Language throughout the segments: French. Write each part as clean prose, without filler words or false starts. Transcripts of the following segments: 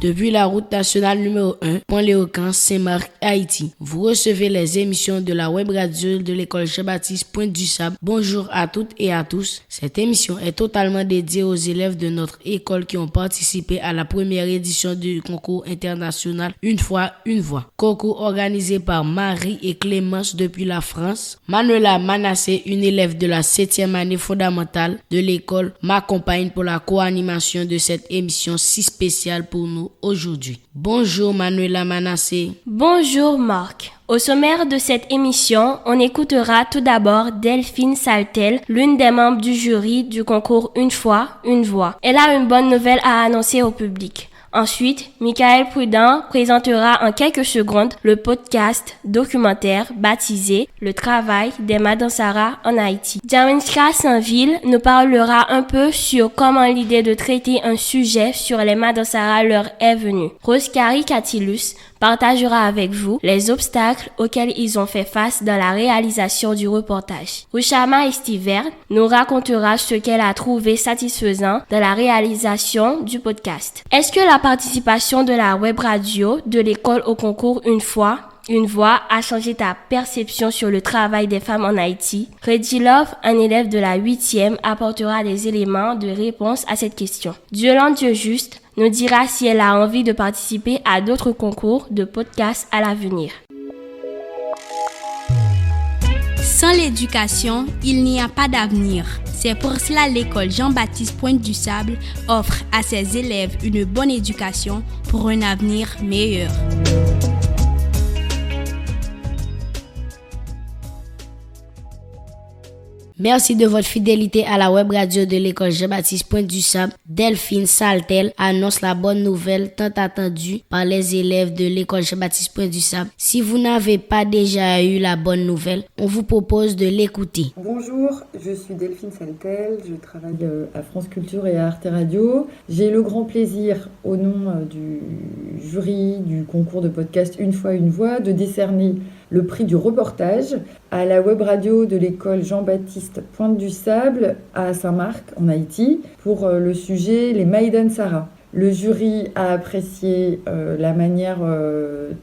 Depuis la route nationale numéro 1, Pont-Léocan, Saint-Marc, Haïti. Vous recevez les émissions de la web radio de l'école Jean-Baptiste Pointe-du-Sable. Bonjour à toutes et à tous. Cette émission est totalement dédiée aux élèves de notre école qui ont participé à la première édition du concours international Une fois, une voix. Concours organisé par Marie et Clémence depuis la France. Manuela Manassé, une élève de la 7e année fondamentale de l'école, m'accompagne pour la co-animation de cette émission si spéciale pour nous aujourd'hui. Bonjour Manuela Manassé. Bonjour Marc. Au sommaire de cette émission, on écoutera tout d'abord Delphine Saltel, l'une des membres du jury du concours Une fois, une voix. Elle a une bonne nouvelle à annoncer au public. Ensuite, Michael Prudent présentera en quelques secondes le podcast documentaire baptisé « Le travail des Madansara en Haïti ». Jaminska Saint-Ville nous parlera un peu sur comment l'idée de traiter un sujet sur les Madansara leur est venue. Roskari Katilus partagera avec vous les obstacles auxquels ils ont fait face dans la réalisation du reportage. Rushama Estiverne nous racontera ce qu'elle a trouvé satisfaisant dans la réalisation du podcast. Est-ce que la participation de la web radio de l'école au concours Une fois, une voix a changé ta perception sur le travail des femmes en Haïti? Redilov, un élève de la 8e, apportera des éléments de réponse à cette question. Diolande Dieu-Juste nous dira si elle a envie de participer à d'autres concours de podcasts à l'avenir. Sans l'éducation, il n'y a pas d'avenir. C'est pour cela l'école Jean-Baptiste Pointe-du-Sable offre à ses élèves une bonne éducation pour un avenir meilleur. Merci de votre fidélité à la web radio de l'école Jean-Baptiste Pointe-du-Sable. Delphine Saltel annonce la bonne nouvelle tant attendue par les élèves de l'école Jean-Baptiste Pointe-du-Sable. Si vous n'avez pas déjà eu la bonne nouvelle, on vous propose de l'écouter. Bonjour, je suis Delphine Saltel, je travaille à France Culture et à Arte Radio. J'ai le grand plaisir, au nom du jury du concours de podcast Une fois, une voix, de décerner le prix du reportage à la web radio de l'école Jean-Baptiste Pointe-du-Sable à Saint-Marc, en Haïti, pour le sujet Les Madansara. Le jury a apprécié la manière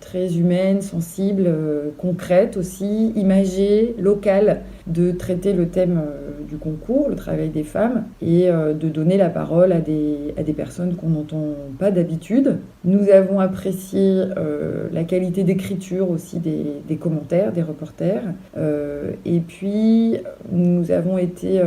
très humaine, sensible, concrète aussi, imagée, locale, de traiter le thème du concours, le travail des femmes, et de donner la parole à des personnes qu'on n'entend pas d'habitude. Nous avons apprécié la qualité d'écriture aussi des commentaires, des reporters, et puis nous avons été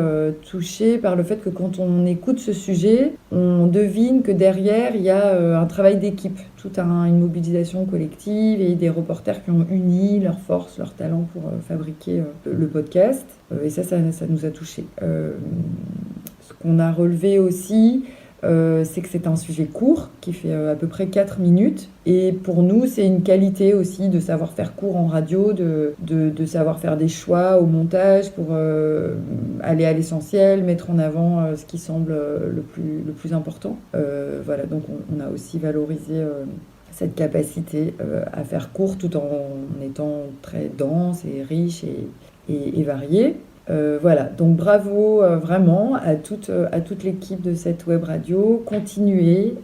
touchés par le fait que quand on écoute ce sujet, on devine que derrière il y a un travail d'équipe, toute une mobilisation collective et des reporters qui ont uni leurs forces, leurs talents pour fabriquer le podcast. Et ça nous a touchés. Ce qu'on a relevé aussi, c'est que c'est un sujet court qui fait à peu près 4 minutes. Et pour nous, c'est une qualité aussi de savoir faire court en radio, de savoir faire des choix au montage pour aller à l'essentiel, mettre en avant ce qui semble le plus important. Voilà, donc on a aussi valorisé cette capacité à faire court tout en étant très dense et riche et variée. Voilà, donc bravo vraiment à toute l'équipe de cette web radio. Continuez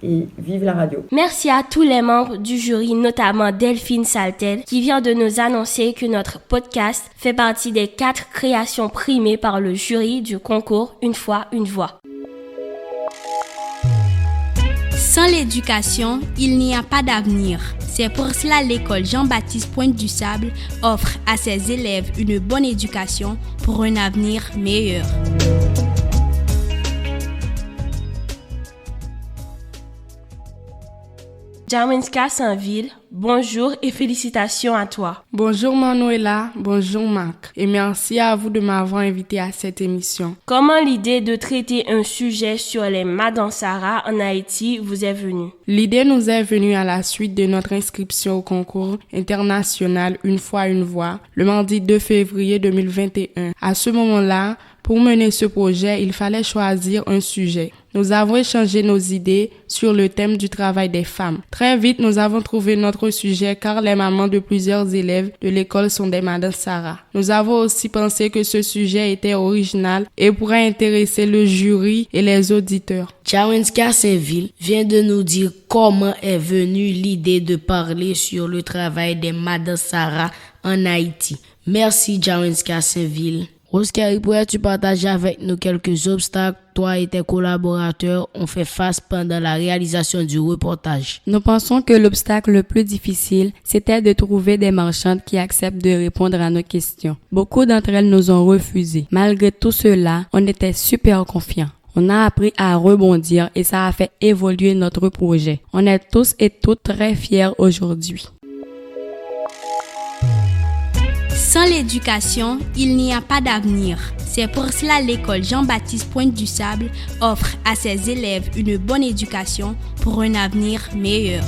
et vive la radio. Merci à tous les membres du jury, notamment Delphine Saltel, qui vient de nous annoncer que notre podcast fait partie des 4 créations primées par le jury du concours Une fois, une voix. Sans l'éducation, il n'y a pas d'avenir. C'est pour cela l'école Jean-Baptiste Pointe-du-Sable offre à ses élèves une bonne éducation pour un avenir meilleur. Jaminska Saint-Ville, bonjour et félicitations à toi. Bonjour Manuela, bonjour Marc, et merci à vous de m'avoir invité à cette émission. Comment l'idée de traiter un sujet sur les Madansara en Haïti vous est venue? L'idée nous est venue à la suite de notre inscription au concours international Une fois, une voix, le mardi 2 février 2021. À ce moment-là, Pour mener ce projet, il fallait choisir un sujet. Nous avons échangé nos idées sur le thème du travail des femmes. Très vite, nous avons trouvé notre sujet car les mamans de plusieurs élèves de l'école sont des Madame Sarah. Nous avons aussi pensé que ce sujet était original et pourrait intéresser le jury et les auditeurs. Jawenska Saint-Ville vient de nous dire comment est venue l'idée de parler sur le travail des Madame Sarah en Haïti. Merci Jawenska Saint-Ville. Oscar, pourrais-tu partager avec nous quelques obstacles toi et tes collaborateurs ont fait face pendant la réalisation du reportage? Nous pensons que l'obstacle le plus difficile, c'était de trouver des marchandes qui acceptent de répondre à nos questions. Beaucoup d'entre elles nous ont refusé. Malgré tout cela, on était super confiants. On a appris à rebondir et ça a fait évoluer notre projet. On est tous et toutes très fiers aujourd'hui. Sans l'éducation, il n'y a pas d'avenir. C'est pour cela l'école Jean-Baptiste Pointe-du-Sable offre à ses élèves une bonne éducation pour un avenir meilleur.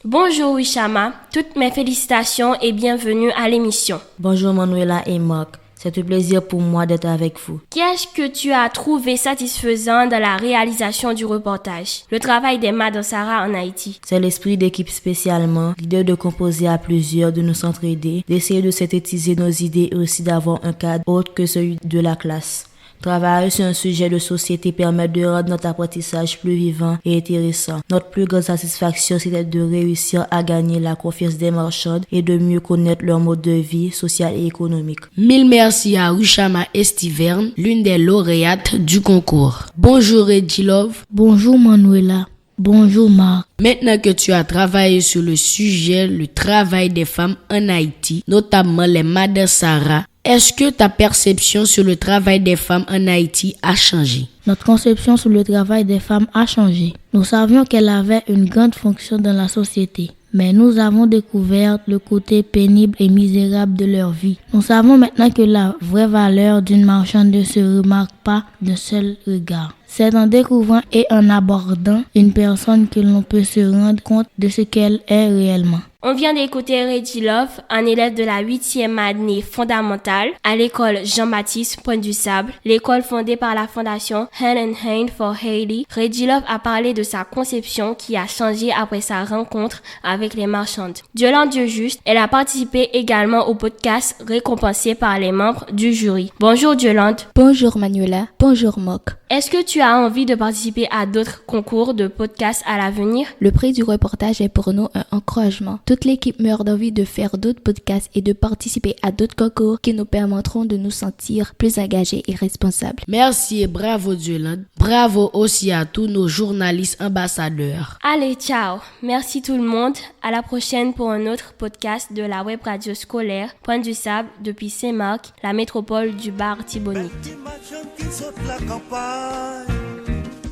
Bonjour Wishama, toutes mes félicitations et bienvenue à l'émission. Bonjour Manuela et Marc. C'est un plaisir pour moi d'être avec vous. Qu'est-ce que tu as trouvé satisfaisant dans la réalisation du reportage? Le travail des Madame Sarah en Haïti. C'est l'esprit d'équipe spécialement, l'idée de composer à plusieurs, de nous s'entraider, d'essayer de synthétiser nos idées et aussi d'avoir un cadre autre que celui de la classe. Travailler sur un sujet de société permet de rendre notre apprentissage plus vivant et intéressant. Notre plus grande satisfaction, c'était de réussir à gagner la confiance des marchandes et de mieux connaître leur mode de vie social et économique. Mille merci à Wishama Estiverne, l'une des lauréates du concours. Bonjour Edilov. Bonjour Manuela. Bonjour Marc. Maintenant que tu as travaillé sur le sujet, le travail des femmes en Haïti, notamment les Madame Sarah, est-ce que ta perception sur le travail des femmes en Haïti a changé? Notre conception sur le travail des femmes a changé. Nous savions qu'elles avaient une grande fonction dans la société, mais nous avons découvert le côté pénible et misérable de leur vie. Nous savons maintenant que la vraie valeur d'une marchande ne se remarque pas d'un seul regard. C'est en découvrant et en abordant une personne que l'on peut se rendre compte de ce qu'elle est réellement. On vient d'écouter Reggie Love, un élève de la 8e année fondamentale à l'école Jean-Baptiste Pointe-du-Sable, l'école fondée par la fondation Hand in Hand for Haiti. Reggie Love a parlé de sa conception qui a changé après sa rencontre avec les marchandes. Diolande Dieujuste, elle a participé également au podcast récompensé par les membres du jury. Bonjour Diolande. Bonjour Manuela. Bonjour Moc. Est-ce que tu as envie de participer à d'autres concours de podcasts à l'avenir? Le prix du reportage est pour nous un encouragement. Toute l'équipe meurt d'envie de faire d'autres podcasts et de participer à d'autres concours qui nous permettront de nous sentir plus engagés et responsables. Merci et bravo Diolande. Bravo aussi à tous nos journalistes ambassadeurs. Allez, ciao. Merci tout le monde. À la prochaine pour un autre podcast de la web radio scolaire Pointe-du-Sable depuis Saint-Marc, la métropole du Bar-Thibonite.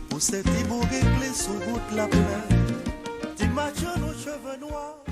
Pour cette réglée sous goutte la plaie, t'imagines nos cheveux noirs.